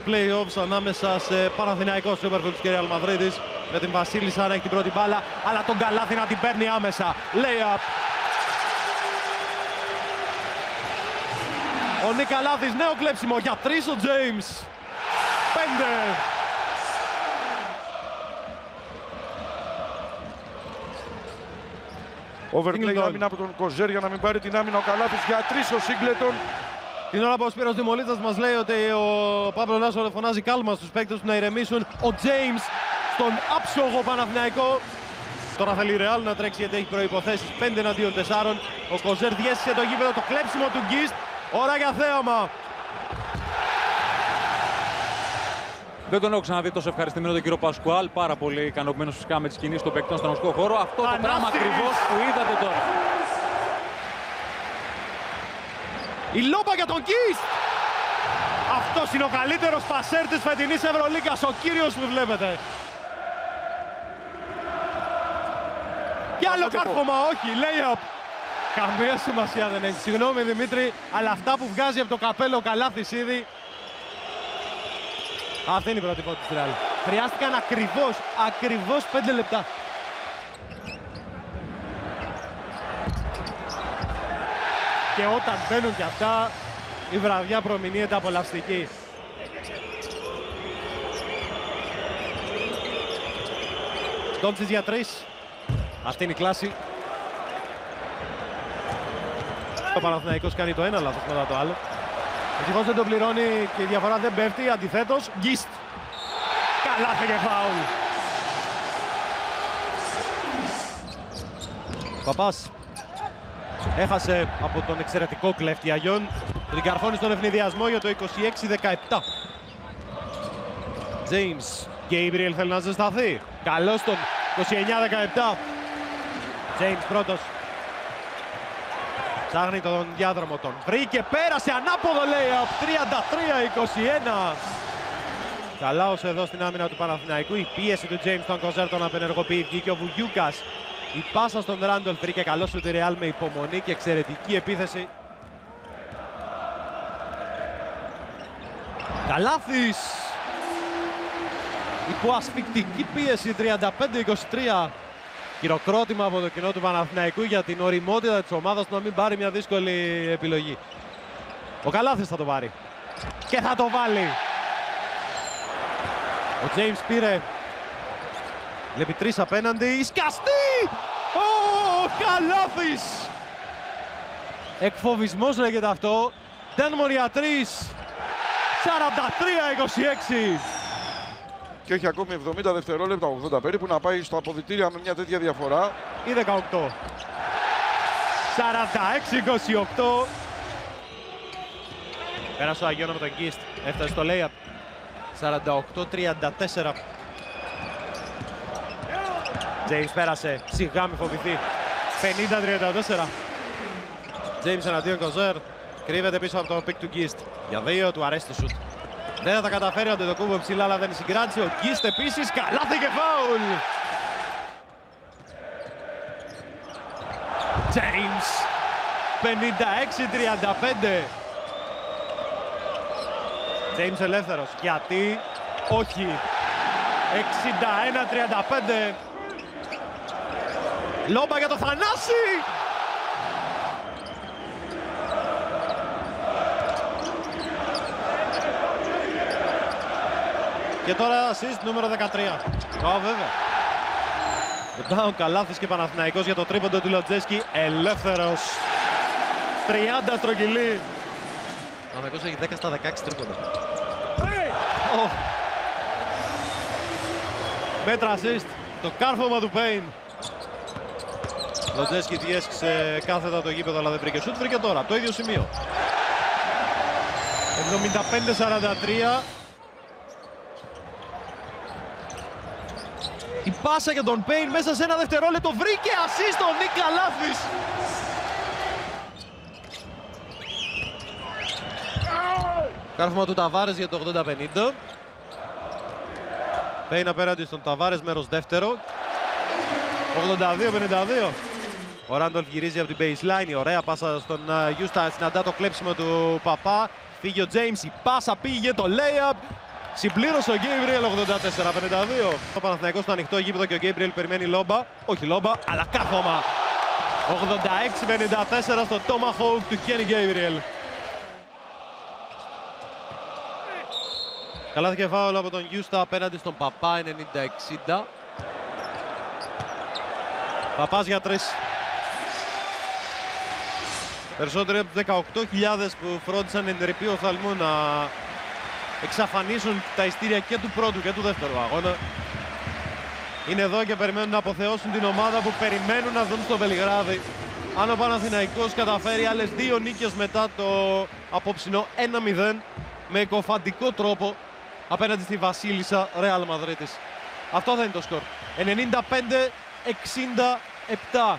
Play-offs ανάμεσα σε Παναθηναϊκό Superflux και Real Madrid με την Βασίλισσα να έχει την πρώτη μπάλα, αλλά τον Καλάθι να την παίρνει άμεσα. Lay-up. Ο Νίκ Καλάθης, νέο κλέψιμο για 3 ο James. 5. Overplay άμυνα από τον Κοζέρ για να μην πάρει την άμυνα ο Καλάθης για 3 ο Σίγκλετον. Την ώρα που ο Σπύρος Δημολίτσας μας λέει ότι ο Παύλο Λάσο φωνάζει κάλμα στους παίκτες του να ηρεμήσουν, ο James στον άψογο Παναθηναϊκό. Τώρα θέλει η Real να τρέξει γιατί έχει προϋποθέσεις 5 εναντίον 4. Ο Κοζέρ διέσυσε το γήπεδο, το κλέψιμο του Γκίστ. Ώρα για θέαμα. Δεν τον έχω ξαναδεί τόσο ευχαριστημένο τον κύριο Πασκουάλ. Πάρα πολύ ικανοποιημένος φυσικά με τις κινήσεις των παικτών στον οσικό χώρο. Αυτό το πράγμα ακριβώς που είδατε τώρα. Η λόμπα για τον Γκίστ. Αυτός είναι ο καλύτερος πασέρ της φετινής Ευρωλίγκας, ο κύριος που βλέπετε. Κι άλλο κάρφωμα, όχι, lay-up. Καμία σημασία δεν έχει. Συγγνώμη Δημήτρη, αλλά αυτά που βγάζει από το καπέλο ο Καλάθης ήδη. Αυτή είναι η πρώτη φώτη της Real. Χρειάστηκαν ακριβώς 5 λεπτά. Και όταν μπαίνουν και αυτά, η βραδιά προμηνύεται απολαυστική. Ντόντσιτς για 3. Αυτή είναι η κλάση. Ο Παναθηναϊκός κάνει το ένα λάθος μετά το άλλο. Ευτυχώς δεν το πληρώνει και η διαφορά δεν πέφτει. Αντιθέτως, Γκίστ. Καλά φύγε φάουλ. Παπάς έχασε από τον εξαιρετικό κλέφτη Αγιών. Την καρφώνει στον ευνηδιασμό για το 26-17. James. Gabriel θέλει να ζεσταθεί. Καλώς τον 29-17. James πρώτος. Ψάχνει τον διάδρομο, τον βρήκε, πέρασε ανάποδο lay-up. 33-21. Καλάος εδώ στην άμυνα του Παναθηναϊκού. Η πίεση του James στον Κοζέρ τον απενεργοποιεί. Βγήκε ο Βουγιούκας. Η πάσα στον Ράντολ βρήκε καλό σου τη Real με υπομονή και εξαιρετική επίθεση. Καλάθης. Υπό ασφικτική πίεση 35-23. Χειροκρότημα από το κοινό του Παναθηναϊκού για την ωριμότητα της ομάδας του να μην πάρει μια δύσκολη επιλογή. Ο Καλάθης θα το πάρει. Και θα το βάλει. Ο James πήρε. Βλέπει 3 απέναντι. Σκαστή! Ο Καλάθης! Εκφοβισμός λέγεται αυτό. Ντένμορ για 3. 43-26. Και έχει ακόμη 70 δευτερόλεπτα, 80 περίπου, να πάει στο αποδυτήρια με μια τέτοια διαφορά. Ή 18. 46-28. Πέρασε ο Αγιώνα με τον Γκίστ. Έφτασε στο lay-up. 48-34. James πέρασε. Σιγά μη φοβηθεί. 50-34. James εναντίον Κοζέρ. Κρύβεται πίσω από το πικ του Γκίστ. Για 2 του αρέσει το σουτ. Δεν θα τα καταφέρει ο Αντετοκούμπο ψηλά, αλλά δεν συγκράτησε. Ο Γκίστ επίσης. Καλάθι και φάουλ. James. 56-35. James ελεύθερος. Γιατί όχι. 61-35. Λόμπα για το Θανάση. Και τώρα assist νούμερο 13. Βέβαια. Μετά ο Καλάθης και Παναθηναϊκός για το τρίποντο του Λοτζέσκι. Ελεύθερος. 30 στρογγυλή. Ο Παναθηναϊκός έχει 10 στα 16 τρίποντα. Μέτρα assist. Το κάρφωμα του Πέιν. Λοτζέσκι διέσχισε κάθετα το γήπεδο αλλά δεν βρήκε σουτ. Βρήκε τώρα. Το ίδιο σημείο. 75-43. Η πάσα για τον Πέιν μέσα σε ένα δευτερόλεπτο. Βρήκε ασίστ τον Νίκ Καλάθης. Κάρφωμα του Ταβάρες για το 80-50. Πέιν απέναντι στον Ταβάρες, μέρος δεύτερο. 82-52. Ο Ράντολφ γυρίζει από την baseline. Η ωραία πάσα στον Γιούστα. Συναντά το κλέψιμο του Παπά. Φύγει ο James, η πάσα πήγε, το lay-up. Συμπλήρωσε ο Γκέιμπριελ 84-52. Ο Παναθηναϊκός στο ανοιχτό γήπεδο και ο Γκέιμπριελ περιμένει λόμπα. Όχι λόμπα, αλλά κάθομα. 86-54 στο Tomahawk του Kenny Γκέιμπριελ. Καλάθι και φάουλ από τον Γιούστα απέναντι στον Παπά, 90-60. Παπάς για 3. Περισσότεροι από τους 18.000 που φρόντισαν εν ρηπή οφθαλμού να εξαφανίσουν τα ειστήρια και του πρώτου και του δεύτερου αγώνα, είναι εδώ και περιμένουν να αποθεώσουν την ομάδα που περιμένουν να δουν στο Βελιγράδι. Αν ο Παναθηναϊκός καταφέρει άλλες 2 νίκες μετά το απόψινο 1-0 με εκοφαντικό τρόπο απέναντι στη Βασίλισσα Ρεάλ Μαδρίτης. Αυτό θα είναι το σκορ. 95-67.